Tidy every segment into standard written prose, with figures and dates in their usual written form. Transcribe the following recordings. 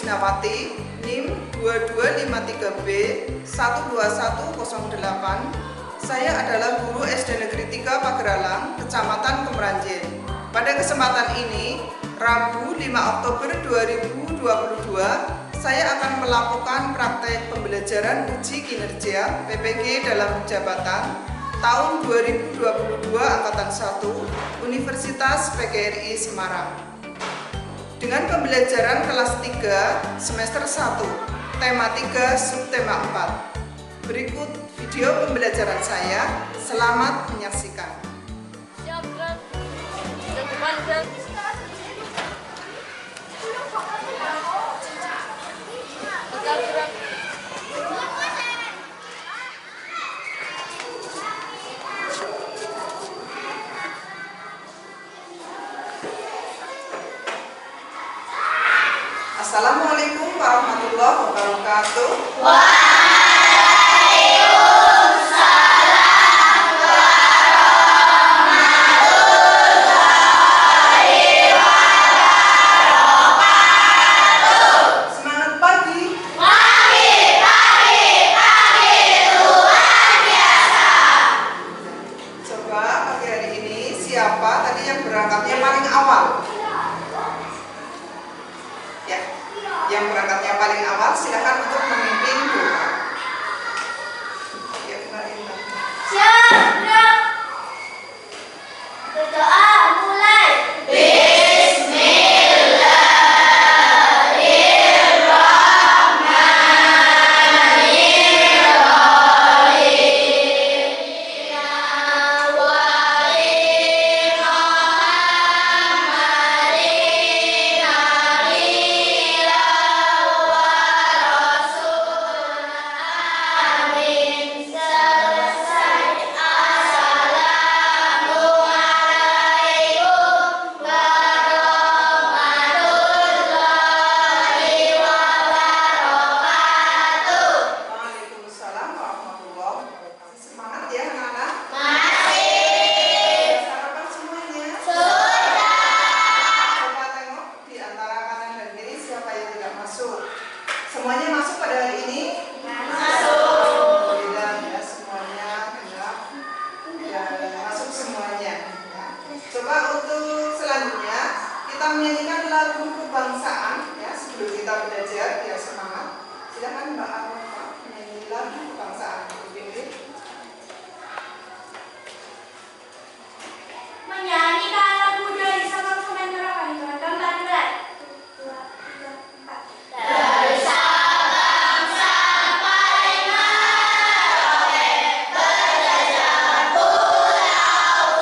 Krisnawati, NIM 2253B 12108. Saya adalah guru SD Negeri 3 Pageralang, Kecamatan Kemeranjen. Pada kesempatan ini, Rabu 5 Oktober 2022, saya akan melakukan praktek pembelajaran uji kinerja PPG dalam jabatan tahun 2022 Angkatan 1 Universitas PGRI Semarang. Dengan pembelajaran kelas 3 semester 1, tema 3, subtema 4. Berikut video pembelajaran saya. Selamat menyaksikan. Assalamualaikum warahmatullahi wabarakatuh. Waalaikumsalam warahmatullahi wabarakatuh. Semangat pagi. Pagi luar biasa. Coba pagi hari ini siapa tadi yang berangkatnya paling awal? Ya, yang berangkatnya paling awal silakan untuk memimpin doa. Ya, Mbak Intan. Siap. Berdoa mulai. Waalaikumsalam warahmatullahi wabarakatuh. Semangat ya anak-anak. Sarapan semuanya. Coba tengok di antara kanan dan kiri siapa yang tidak masuk. Semuanya masuk pada hari ini? Alhamdulillah ya, semuanya genap. Ya, masuk semuanya. Ya. Coba untuk selanjutnya kita menyanyikan lagu kebangsaan ya sebelum kita belajar biar semangat. Silakan Mbak Arfa menyanyi lagu kebangsaan. Dipimpin. Menyanyikan lagu dari Sabang sampai Merauke. Gambar mulai. 1, 2, 3, 4. Dari Sabang sampai Merauke, berjajah pulau-pulau,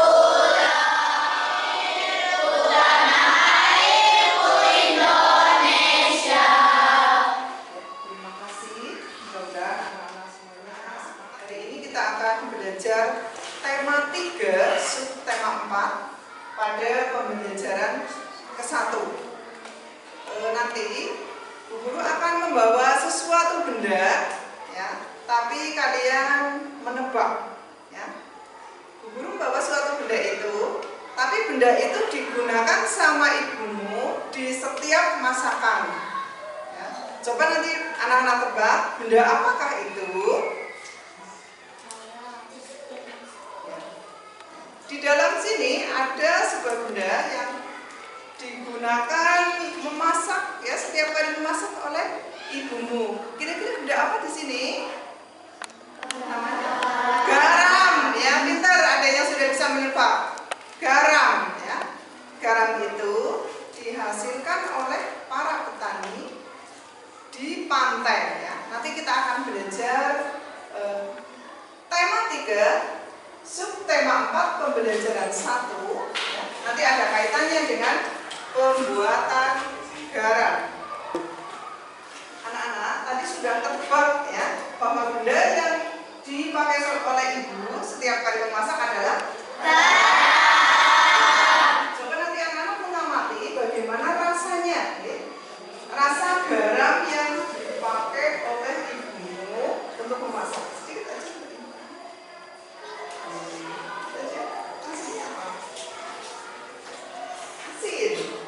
tanah airku Indonesia. Terima kasih. Mudah-mudahan anak-anak semuanya semangat. Hari ini kita akan belajar tema 3, subtema 4 pada pembelajaran ke-1. Nanti Bu Guru akan membawa sesuatu benda ya, tapi kalian menebak ya. Bu Guru membawa suatu benda itu, tapi benda itu digunakan sama ibumu di setiap masakan. Ya. Coba nanti anak-anak tebak benda apakah itu? Di dalam sini ada sebuah benda yang digunakan memasak ya, setiap kali memasak oleh ibumu. Kira-kira benda apa di sini? Namanya garam ya, pintar, ada yang sudah bisa menebak. Garam ya. Garam itu dihasilkan oleh para petani di pantai ya. Nanti kita akan belajar tema 3, subtema 4 pembelajaran 1 ya. Nanti ada kaitannya dengan pembuatan garam. Anak-anak tadi sudah tebak ya bahwa benda yang dipakai oleh ibu setiap kali memasak adalah garam. Coba nanti anak-anak mengamati bagaimana rasanya ya. Rasa garam yang dipakai oleh ibumu untuk memasak. Sedikit aja seperti ini. Rasanya apa? Asin.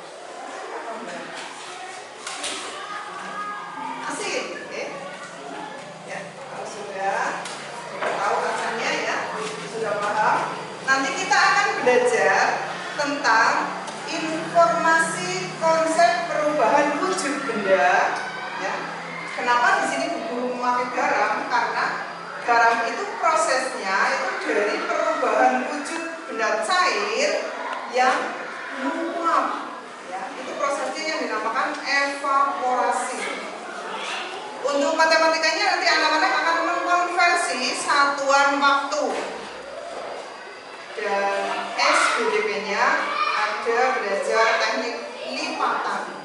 belajar tentang informasi konsep perubahan wujud benda. Ya. Kenapa di sini Bu Guru memakai garam? Karena garam itu prosesnya itu dari perubahan wujud benda cair yang menguap. Ya, itu prosesnya yang dinamakan evaporasi. Untuk matematikanya nanti anak-anak akan mengkonversi satuan waktu. Dan SBDP-nya ada belajar teknik lipatan.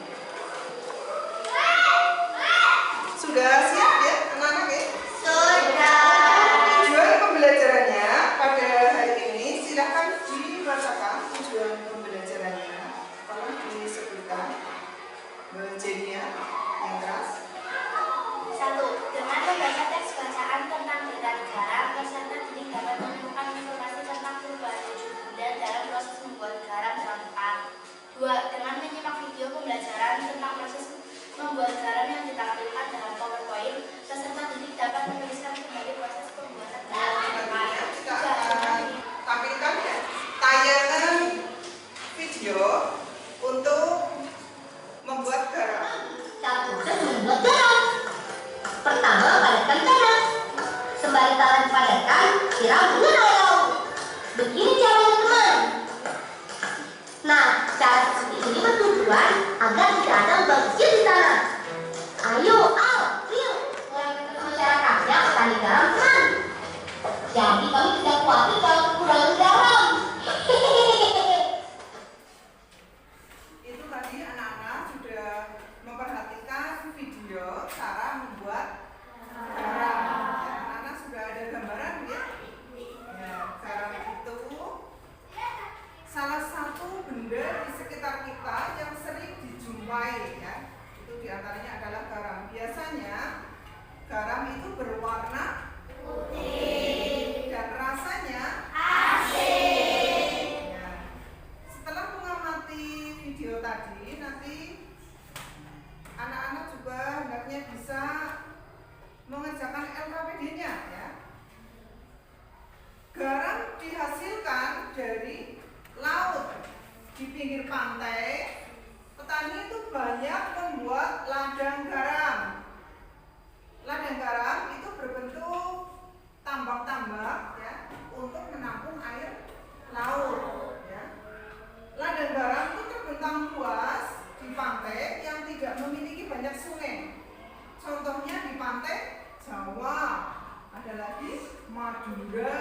Sudah siap ya anak-anak ya? Tujuan pembelajarannya pada hari ini silahkan dibacakan tujuan pembelajarannya. Tolong disebutkan. Bejenia yang keras. 1. Dengan membaca teks bacaan tentang benda garam, peserta didik dapat menemukan informasi tentang perubahan wujud benda dalam proses membuat garam gampang. 2. Dengan menyimak video pembelajaran tentang proses membuat garam yang ditampilkan dalam PowerPoint, peserta didik dapat menuliskan kembali proses pembuatan garam. Kita akan tampilkan ya tayangan video untuk membuat garam. Proses membuat garam. Pertama, padatkan tanah. Sembari tanah dipadatkan, siram dengan air laut. Begini caranya, teman. Nah, cara seperti ini bertujuan agar tidak ada lubang kecil di tanah. Ayo, yuk, mulai ketemu cara kerja petani garam, teman. Jadi kami tidak khawatir kalau kekurangan garam. Itu tadi anak-anak sudah memperhatikan video cara membuat garam. Ya, anak-anak sudah ada gambaran ya? Ya, garam itu salah satu benda di sekitar kita yang sering dijumpai ya. Itu diantaranya adalah garam. Biasanya garam itu berwarna putih dan rasanya asin. Ya. Setelah mengamati video tadi, nanti anak-anak juga hendaknya bisa mengerjakan LKPD-nya ya. Garam dihasilkan dari laut. Di pinggir pantai, petani itu banyak membuat ladang garam. Ladang garam itu berbentuk tambak-tambak ya, untuk menampung air laut ya. Ladang garam itu terbentang luas di pantai yang tidak memiliki banyak sungai. Contohnya di pantai Jawa, ada lagi Madura,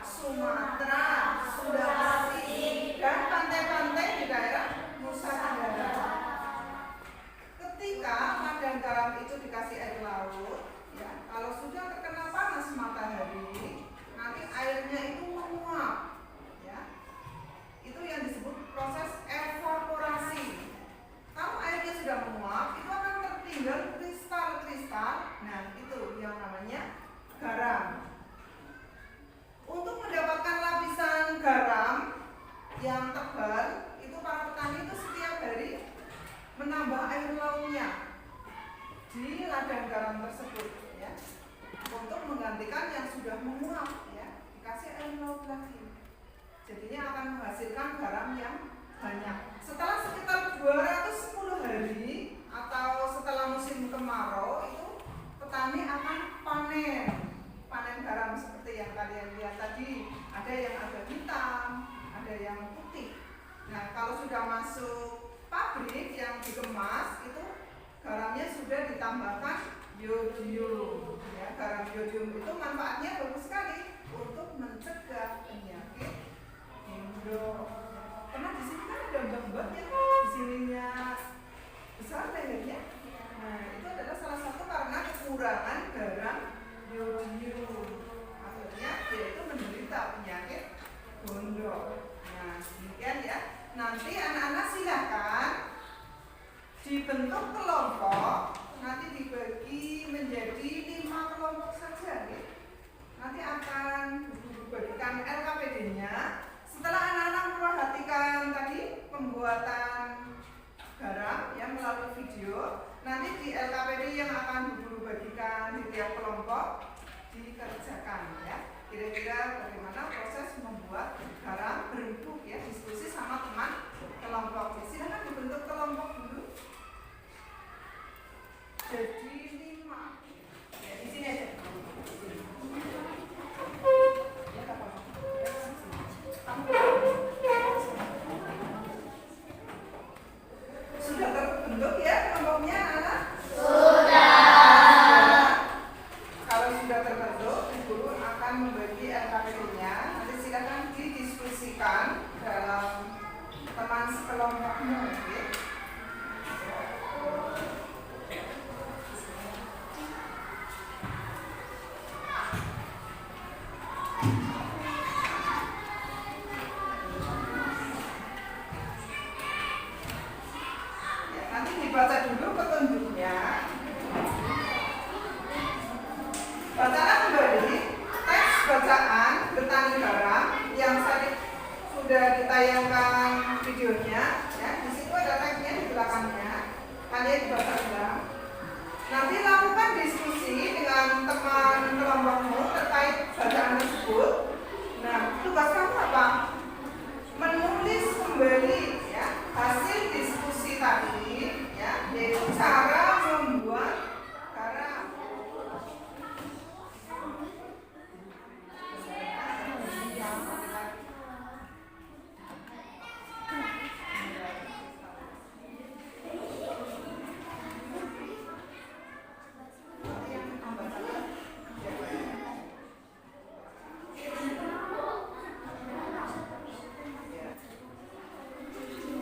Sumatera, Sulawesi, dan pantai-pantai di daerah Nusa Tenggara. Ketika ladang garam itu dikasih air laut, ya, kalau sudah terkena panas matahari, nanti airnya itu menguap, ya. Itu yang disebut proses evaporasi. Kalau airnya sudah menguap, itu akan tertinggal kristal-kristal. Nah, itu yang namanya garam. Untuk mendapatkan lapisan garam yang tebal, itu para petani itu setiap hari menambah air lautnya di ladang garam tersebut, ya, untuk menggantikan yang sudah menguap, ya, dikasih air laut lagi. Jadinya akan menghasilkan garam yang banyak. Setelah sekitar 210 hari atau setelah musim kemarau, itu petani akan panen garam seperti yang kalian lihat tadi. Ada yang agak hitam, ada yang putih. Nah, kalau sudah masuk pabrik yang dikemas, itu garamnya sudah ditambahkan yodium. Ya, garam yodium itu manfaatnya bagus sekali untuk mencegah penyakit endok. Karena di sini kan ada mbak-mbak yang di sininya besar lehernya. Nah, itu adalah salah satu karena kekurangan garam yodium. Akhirnya dia itu menderita penyakit gondok. Nah, demikian ya. Nanti anak-anak silakan dibentuk kelompok, nanti dibagi menjadi 5 kelompok saja ya. Nanti akan akan membagi LKPD-nya. Nanti silakan didiskusikan dalam teman sekelompokmu. Oke? Ya, nanti dibaca dulu petunjuknya. Bacalah kembali teks bacaan Bertani Garam yang sudah ditayangkan videonya. Ya, di situ ada teksnya di belakangnya. Kalian dibaca ulang. Nanti lakukan diskusi dengan teman kelompokmu terkait bacaan tersebut. Nah, tugas kamu apa? Menulis kembali ya hasil diskusi tadi, ya, yaitu cara membuat garam.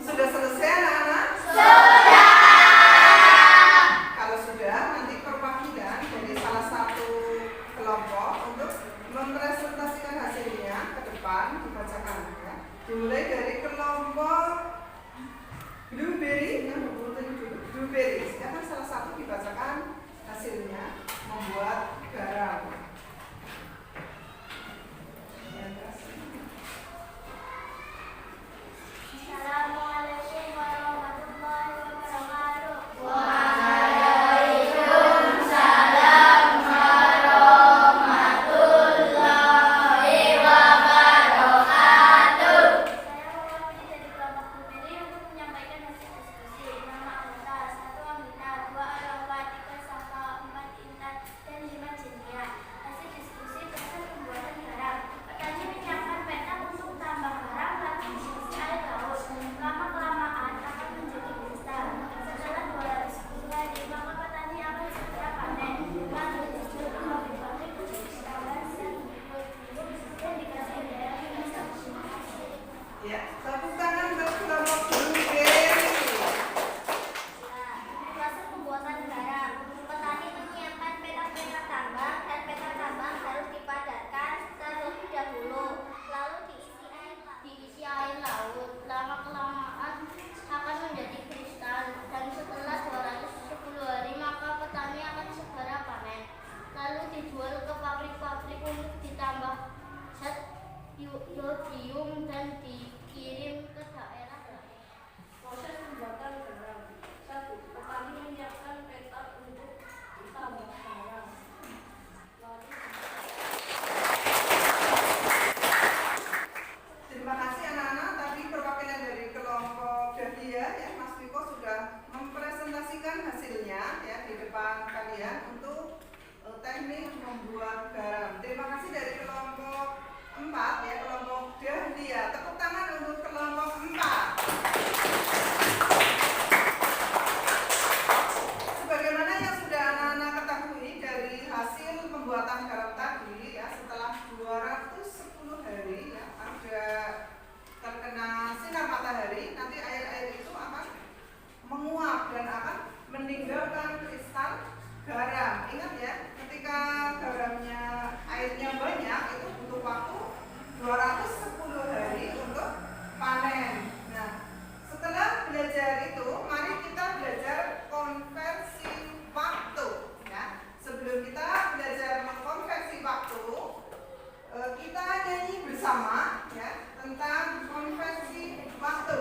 Sudah selesai anak-anak? Kalau sudah, nanti perwakilan dari salah satu kelompok untuk mempresentasikan hasilnya ke depan dibacakan ya. Dimulai dari kelompok blueberry yang berurutan dulu. Blueberry, silakan salah satu dibacakan hasilnya membuat garam. Ya, kasih. Assalamualaikum warahmatullahi wabarakatuh. Saya mewakili dari kelompok Blueberry untuk menyampaikan hasil diskusi. Nama anggota 1 Amina, 2 Arafah, 3 Safa, 4 Intan, dan 5 Jinia. Hasil diskusi tentang pembuatan garam. Petani menyiapkan petak untuk tambah garam lalu diisi air laut. Lama-kelamaan akan menjadi kristal. Setelah 210 hari, maka petani akan segera panen. Lalu dijual ke pabrik-pabrik untuk dikembangkan dan dikasih biaya hingga 1 juta. Ya, tepuk tangan untuk kelompok blueberry. Proses pembuatan garam. Petani menyiapkan petak-petak tambang dan petak tambang harus dipadatkan terlebih dahulu, lalu diisi air laut. Lama-kelamaan akan menjadi kristal dan setelah 210 hari maka petani akan segera panen. Lalu dijual ke pabrik-pabrik untuk ditambah zat yodium dan dikirim ke daerah lain. Proses pembuatan garam. 1. Petani menyiapkan petak untuk ditambah garam. Lalu Terima kasih anak-anak. Tadi perwakilan dari kelompok Dahlia ya, Mas Viko sudah mempresentasikan hasilnya ya di depan kalian untuk teknik membuat garam. Terima kasih dari kelompok 4 ya, kelompok Dahlia. Tepuk tangan untuk kelompok 4. Sebagaimana yang sudah anak-anak ketahui dari hasil pembuatan garam tadi ya, setelah 210 hari ya, ada terkena sinar matahari, nanti air-air itu akan menguap dan akan meninggalkan kristal garam. Ingat ya, ketika garamnya airnya banyak itu butuh waktu 210 hari untuk panen. Nah, setelah belajar itu, mari kita belajar konversi waktu ya. Sebelum kita belajar mengkonversi waktu, kita nyanyi bersama ya tentang konversi waktu.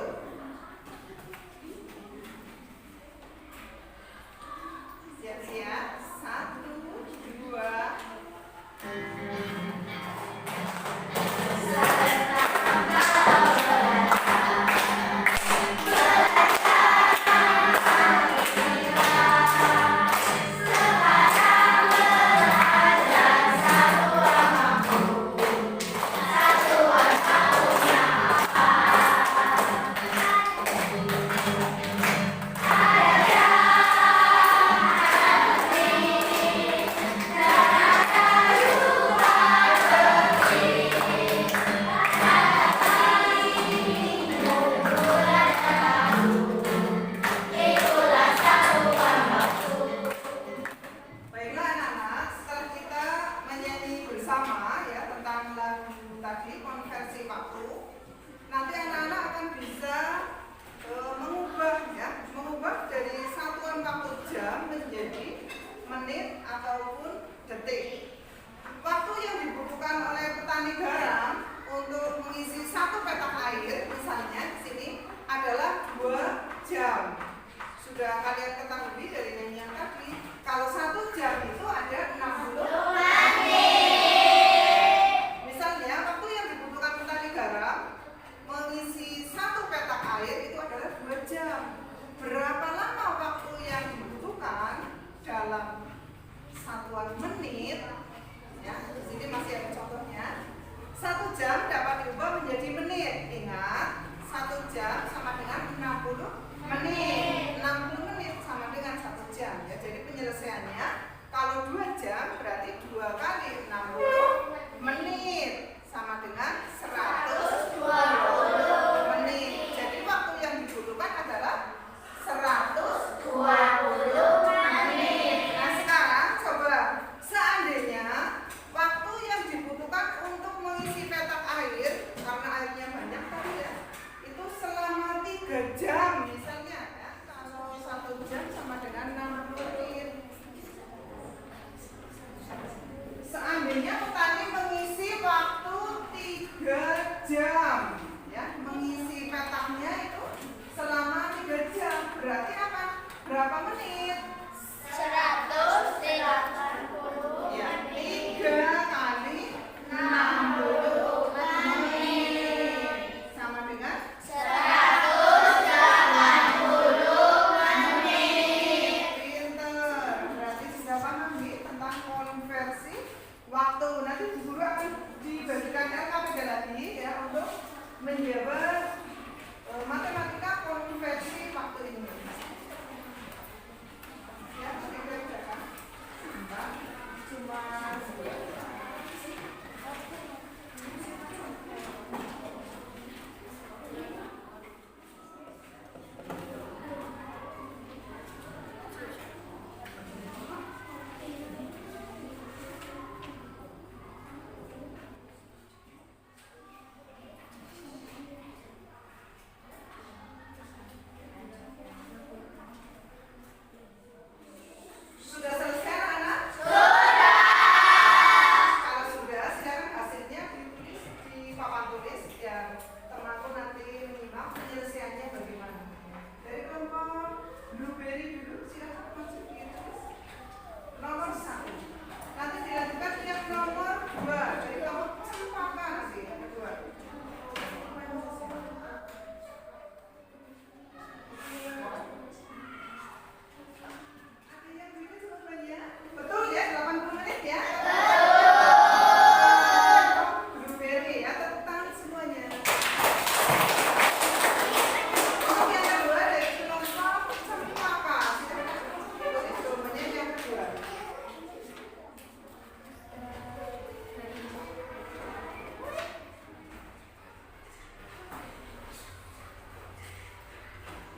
Siap-siap, 1, 2. Satu menjabat matematika konversi waktu ini. Ya, kira-kira cuma sudah selesai anak? Kalau sudah, silakan hasilnya ditulis di papan tulis biar temanku nanti menyimak penyelesaiannya bagaimana. Dari kelompok blueberry dulu, silakan masuk ditulis nomor 1. Nanti dilanjutkan yang nomor 2 dari kelompok cempaka nanti yang kedua. Betul ya, 80 menit ya? Blueberry ya, tepuk tangan semuanya. Oh, yang kedua dari kelompok cempaka. Tulis jawabannya yang kedua.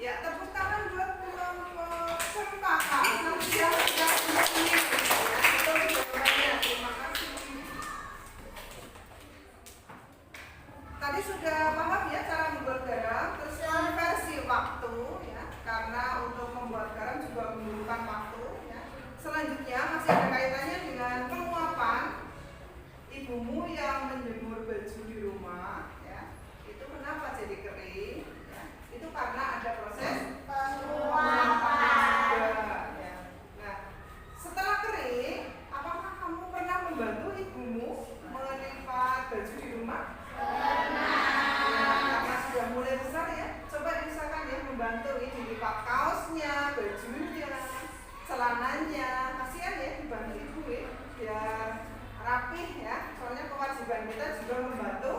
Ya, tepuk tangan buat kelompok cempaka. Nanti yang ini ya, itu jawabannya. Terima kasih. Tadi sudah paham ya cara membuat garam, terus konversi waktu ya, karena untuk membuat garam juga memerlukan waktu ya. Selanjutnya masih ada kaitannya dengan penguapan ibumu yang menjemur baju di rumah ya. Itu kenapa jadi kering ya? Itu karena ada proses penguapan juga ya. Nah, setelah kering, apakah kamu pernah membantu ibumu melipat baju di rumah? Ya, karena sudah mulai besar ya, coba diusahakan ya membantu ini lipat kaosnya, bajunya, celananya. Kasihan ya dibantu ibu ya, biar rapih ya. Soalnya kewajiban kita juga membantu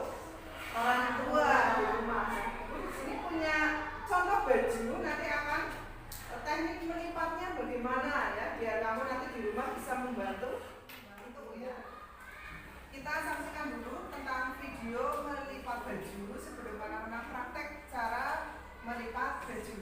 orang tua di rumah. Di sini punya contoh baju, nanti akan teknik melipatnya bagaimana ya, biar kamu nanti di rumah bisa membantu. Itu ya. Kita saksikan dulu tentang video melipat baju sebelum anak-anak praktek cara melipat baju.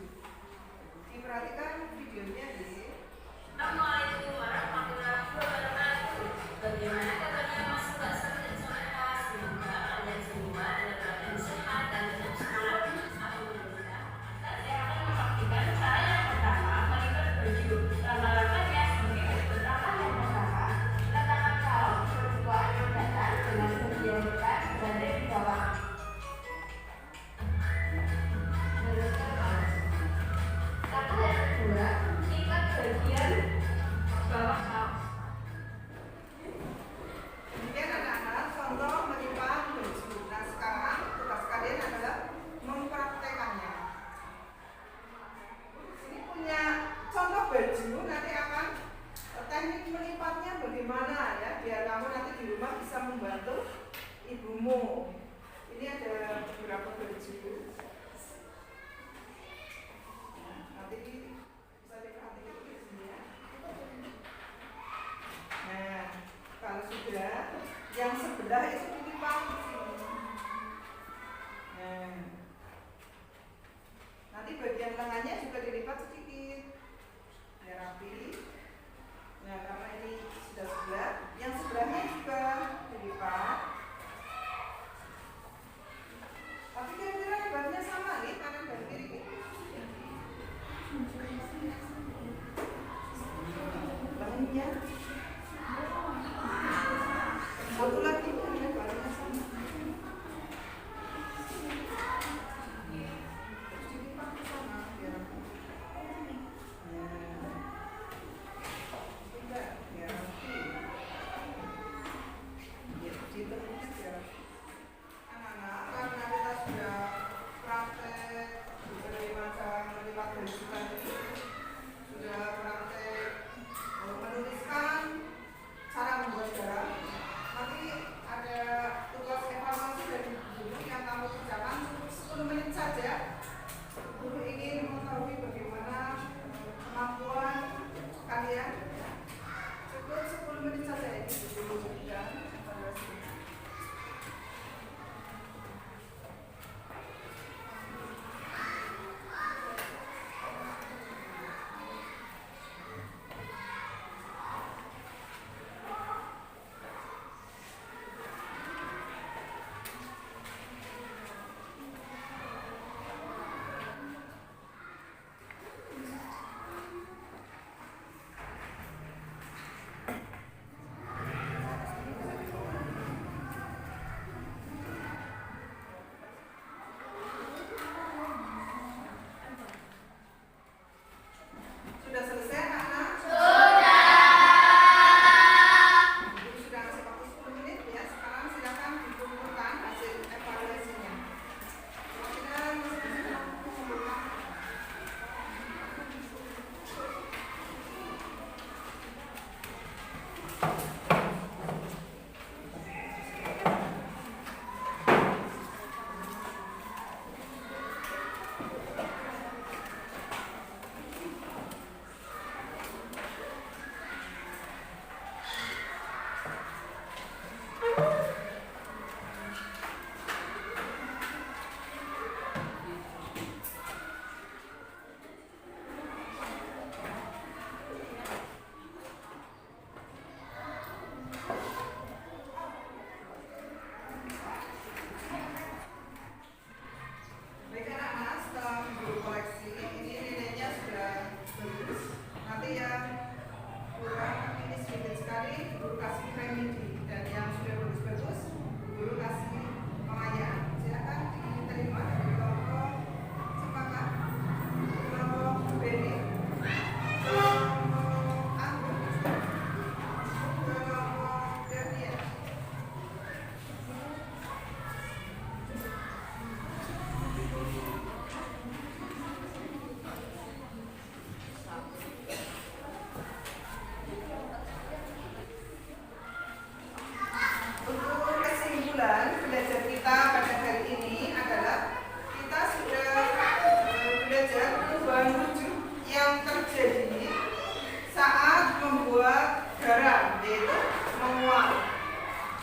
Diperhatikan videonya di sini. Assalamualaikum warahmatullahi wabarakatuh. Bagaimana kabarnya Mas Basar dan Soleha? Semoga kalian semua dalam keadaan sehat dan tetap semangat. Alhamdulillah. Saya akan membuktikan cara yang pertama melipat baju. Langkah-langkahnya sebagai berikut. Langkah yang pertama, letakkan kaos perempuan yang datang dengan bagian depan berada di bawah. Luruskan kaos. Langkah yang kedua, lipat bagian bawah kaos. Demikian anak-anak contoh melipat baju. Nah, sekarang tugas kalian adalah mempraktekannya. Ini punya contoh baju, nanti akan teknik melipatnya bagaimana ya, biar kamu nanti di rumah bisa membantu ibumu. Ini ada beberapa baju. Nah, nanti bisa diperhatikan di sini ya. Nah, kalau sudah, yang sebelah itu dilipat di sini. Nah, nanti bagian lengannya juga dilipat sedikit, biar rapi. Nah, karena ini sudah sebelah, yang sebelahnya juga dilipat. Tapi kira-kira di bagian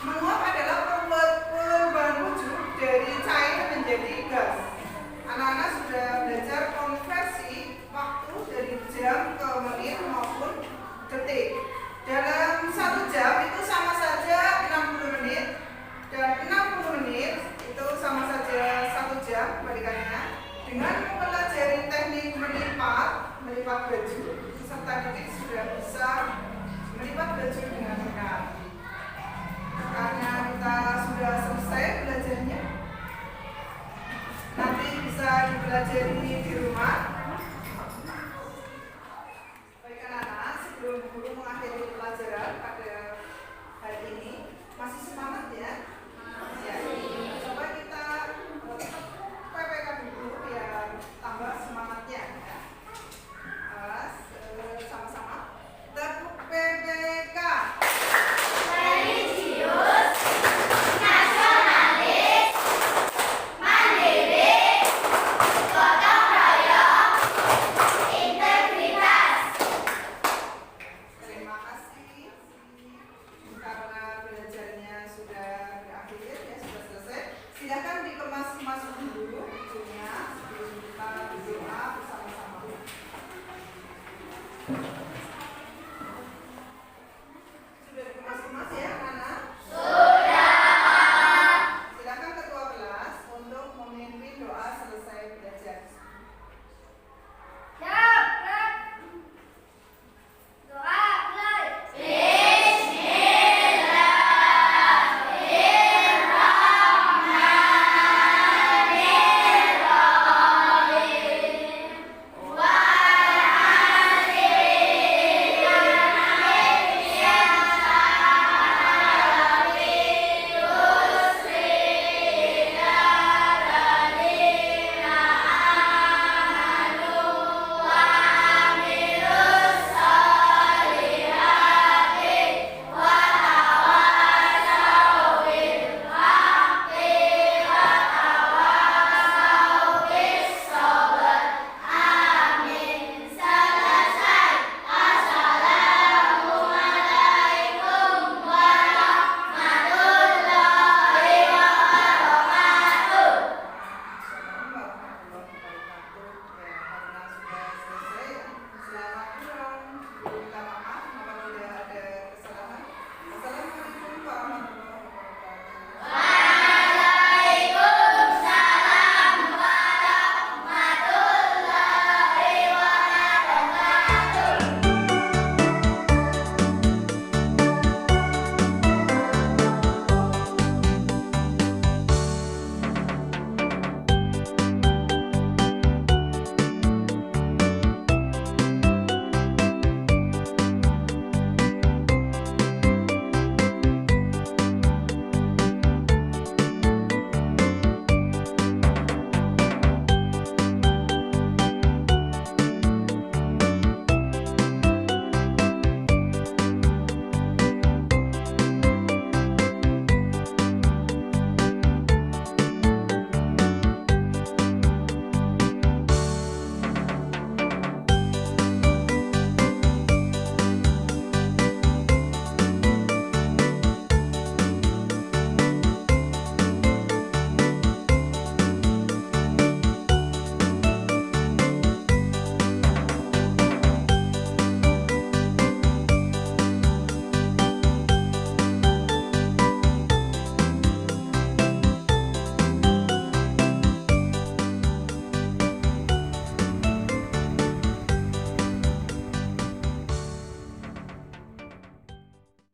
Menguap adalah perubahan wujud dari cair menjadi gas. Anak-anak sudah belajar konversi waktu dari jam ke menit maupun detik. Dalam 1 jam itu sama saja 60 menit, dan 60 menit itu sama saja 1 jam kebalikannya. Dengan mempelajari teknik melipat baju, peserta didik sudah bisa melipat baju dengan benar. Karena kita sudah selesai belajarnya, nanti bisa dipelajari di rumah.